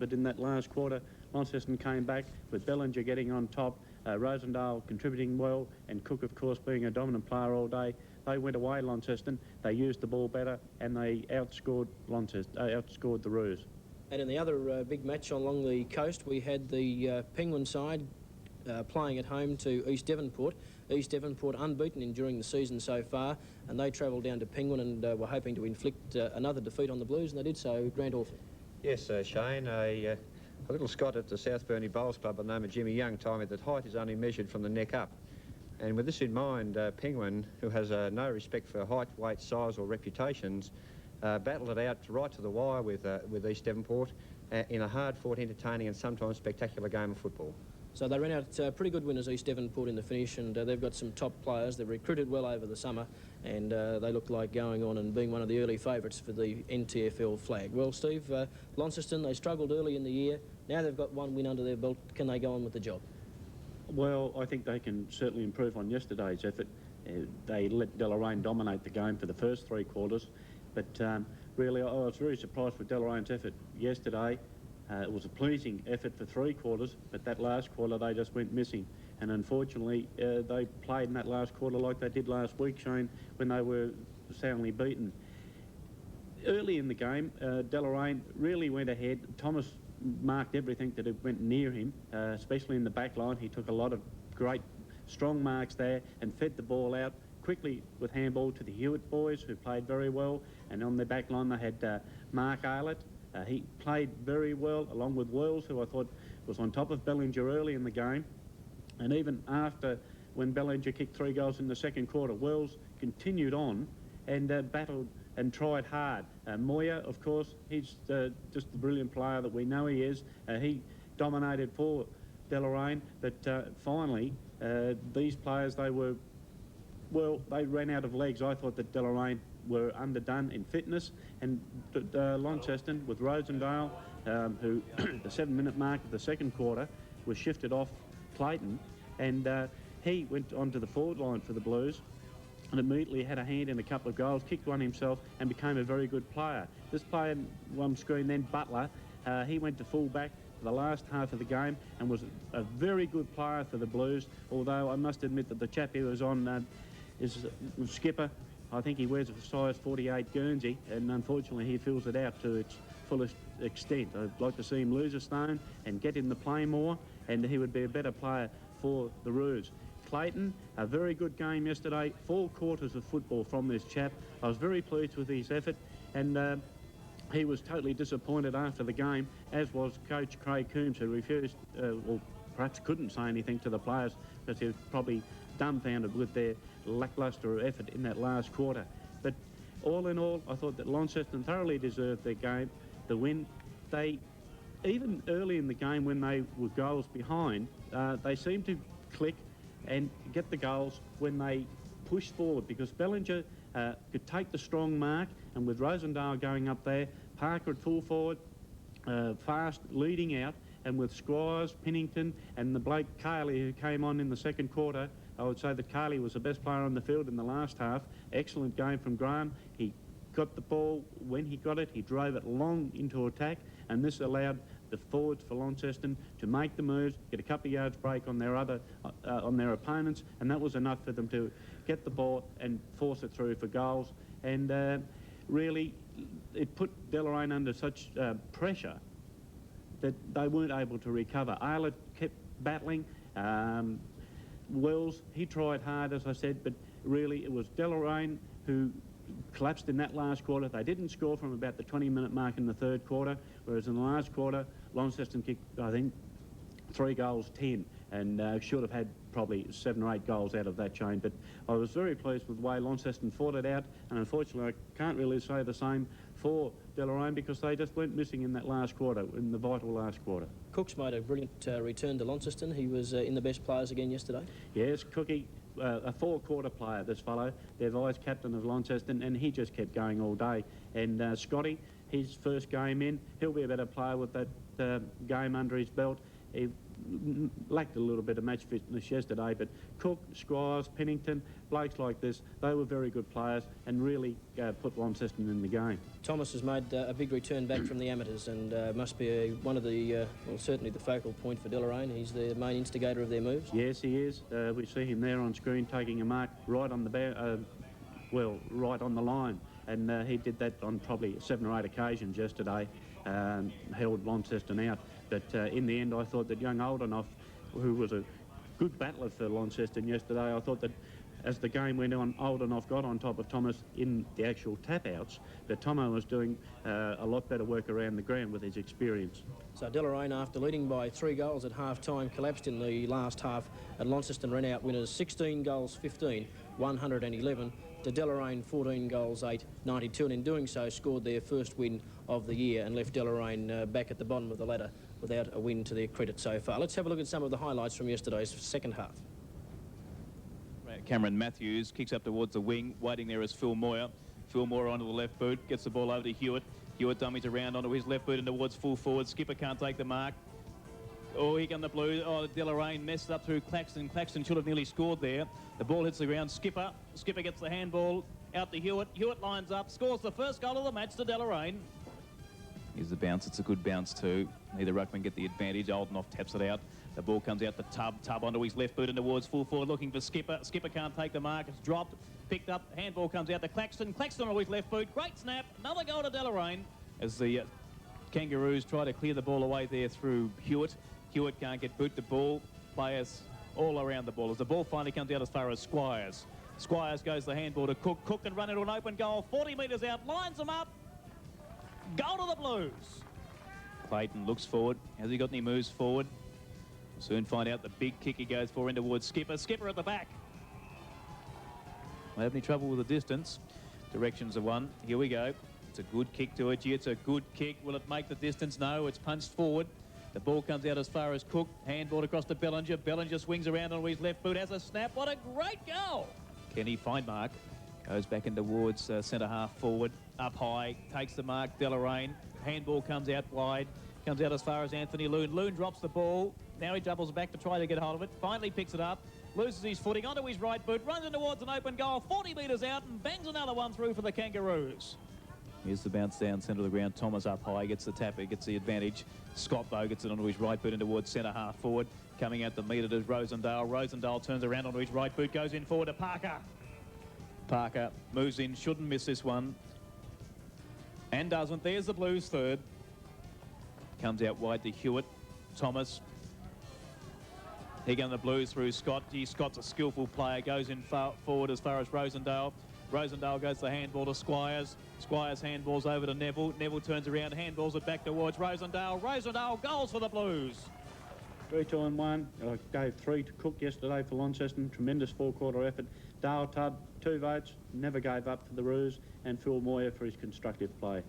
But in that last quarter, Launceston came back with Bellinger getting on top, Rosendale contributing well, and Cook, of course, being a dominant player all day. They went away, Launceston. They used the ball better, and they outscored outscored the Roos. And in the other big match along the coast, we had the Penguin side playing at home to East Devonport. East Devonport unbeaten during the season so far, and they travelled down to Penguin and were hoping to inflict another defeat on the Blues, and they did so. Grant Orford. Yes, Shane, a little Scot at the South Burney Bowls Club by the name of Jimmy Young told me that height is only measured from the neck up. And with this in mind, Penguin, who has no respect for height, weight, size or reputations, battled it out right to the wire with East Devonport in a hard-fought, entertaining and sometimes spectacular game of football. So they ran out pretty good winners, East Devonport, in the finish, and they've got some top players. They've recruited well over the summer, and they look like going on and being one of the early favourites for the NTFL flag. Well, Steve, Launceston, they struggled early in the year. Now they've got one win under their belt. Can they go on with the job? Well, I think they can certainly improve on yesterday's effort. They let Deloraine dominate the game for the first 3 quarters, but really I was very surprised with Deloraine's effort yesterday. It was a pleasing effort for 3 quarters, but that last quarter they just went missing. And unfortunately, they played in that last quarter like they did last week, Shane, when they were soundly beaten. Early in the game, Deloraine really went ahead. Thomas marked everything that went near him, especially in the back line. He took a lot of great, strong marks there and fed the ball out quickly with handball to the Hewitt boys, who played very well. And on their back line, they had Mark Aylett. He played very well, along with Wells, who I thought was on top of Bellinger early in the game. And even after, when Bellinger kicked 3 goals in the second quarter, Wells continued on and battled and tried hard. Moya, of course, he's just the brilliant player that we know he is. He dominated for Deloraine, but finally, these players, they ran out of legs. I thought that Deloraine were underdone in fitness, and Launceston with Rosendale, who the 7-minute mark of the second quarter was shifted off Clayton, and he went onto the forward line for the Blues and immediately had a hand in a couple of goals, kicked one himself and became a very good player. This player on screen then, Butler, he went to full back for the last half of the game and was a very good player for the Blues, although I must admit that the chap he was on is skipper. I think he wears a size 48 Guernsey, and unfortunately he fills it out to its fullest extent. I'd like to see him lose a stone and get in the play more, and he would be a better player for the Roos. Clayton, a very good game yesterday, 4 quarters of football from this chap. I was very pleased with his effort, and he was totally disappointed after the game, as was coach Craig Coombs, who refused, or perhaps couldn't say anything to the players because he was probably dumbfounded with their lacklustre effort in that last quarter. But all in all, I thought that Launceston thoroughly deserved their game, the win. They, even early in the game when they were goals behind, they seemed to click and get the goals when they pushed forward, because Bellinger could take the strong mark, and with Rosendale going up there, Parker at full forward, fast leading out, and with Squires, Pennington and the bloke Carley who came on in the second quarter, I would say that Carley was the best player on the field in the last half. Excellent game from Graham. He got the ball. When he got it, he drove it long into attack, and this allowed the forwards for Launceston to make the moves, get a couple of yards break on their on their opponents, and that was enough for them to get the ball and force it through for goals. And really, it put Deloraine under such pressure that they weren't able to recover. Aylett kept battling. Wells, he tried hard, as I said, but really it was Deloraine who collapsed in that last quarter. They didn't score from about the 20-minute mark in the third quarter, whereas in the last quarter, Launceston kicked, I think, 3 goals, 10, and should have had probably 7 or 8 goals out of that chain. But I was very pleased with the way Launceston fought it out, and unfortunately I can't really say the same for Deloraine, because they just went missing in that last quarter, in the vital last quarter. Cook's made a brilliant return to Launceston. He was in the best players again yesterday. Yes, Cookie, a 4-quarter player, this fellow, their vice-captain of Launceston, and he just kept going all day. And Scotty, his first game in, he'll be a better player with that game under his belt. He lacked a little bit of match fitness yesterday, but Cook, Squires, Pennington, blokes like this, they were very good players and really put Launceston in the game. Thomas has made a big return back from the amateurs and must be one of the, well, certainly the focal point for Deloraine. He's the main instigator of their moves. Yes, he is. We see him there on screen taking a mark right on the right on the line, and he did that on probably 7 or 8 occasions yesterday. Held Launceston out, but in the end I thought that young Oldenoff, who was a good battler for Launceston yesterday, I thought that as the game went on, Oldenoff got on top of Thomas in the actual tap-outs, that Tomo was doing a lot better work around the ground with his experience. So Deloraine, after leading by 3 goals at half-time, collapsed in the last half, and Launceston ran out winners 16 goals 15, 111 to Deloraine 14 goals 8, 92, and in doing so scored their first win of the year and left Deloraine back at the bottom of the ladder without a win to their credit so far. Let's have a look at some of the highlights from yesterday's second half. Cameron Matthews kicks up towards the wing. Waiting there is Phil Moyer. Phil Moyer onto the left boot, gets the ball over to Hewitt. Hewitt dummies around onto his left boot and towards full forward. Skipper can't take the mark. Oh, here come the Blues. Oh, Deloraine messed up through Claxton. Claxton should have nearly scored there. The ball hits the ground. Skipper gets the handball out to Hewitt. Hewitt lines up, scores the first goal of the match to Deloraine. Here's the bounce. It's a good bounce too. Neither ruckman get the advantage. Oldenoff taps it out. The ball comes out to Tubb onto his left boot and towards full forward, looking for Skipper. Skipper can't take the mark. It's dropped, picked up. Handball comes out to Claxton. Claxton on his left boot. Great snap. Another goal to Deloraine as the Kangaroos try to clear the ball away there through Hewitt. Hewitt can't get boot the ball. Players all around the ball as the ball finally comes out as far as Squires. Squires goes the handball to Cook. Cook can run into an open goal. 40 metres out. Lines them up. Goal to the Blues. Clayton looks forward. Has he got any moves forward? We'll soon find out. The big kick he goes for in towards Skipper. Skipper at the back. Won't have any trouble with the distance. Directions are one. Here we go. It's a good kick to Edgy. It's a good kick. Will it make the distance? No. It's punched forward. The ball comes out as far as Cook. Handball across to Bellinger. Bellinger swings around on his left boot. Has a snap. What a great goal. Kenny Findmark goes back in towards centre half forward. Up high. Takes the mark. Deloraine. Handball comes out wide. Comes out as far as Anthony Loon. Loon drops the ball. Now he doubles back to try to get hold of it. Finally picks it up. Loses his footing onto his right boot. Runs in towards an open goal. 40 metres out and bangs another one through for the Kangaroos. Here's the bounce down centre of the ground. Thomas up high, gets the tap, gets the advantage. Scott, though, gets it onto his right boot and towards centre half forward. Coming out to meet it is Rosendale. Rosendale turns around onto his right boot, goes in forward to Parker. Parker moves in, shouldn't miss this one. And doesn't. There's the Blues third. Comes out wide to Hewitt. Thomas. Here come the Blues through Scott. Scott's a skillful player, goes in forward as far as Rosendale. Rosendale goes the handball to Squires. Squires handballs over to Neville. Neville turns around, handballs it back towards Rosendale. Rosendale goals for the Blues. 3-2-1. I gave 3 to Cook yesterday for Launceston. Tremendous 4-quarter effort. Dale Tubb, 2 votes. Never gave up for the Roos. And Phil Moyer for his constructive play.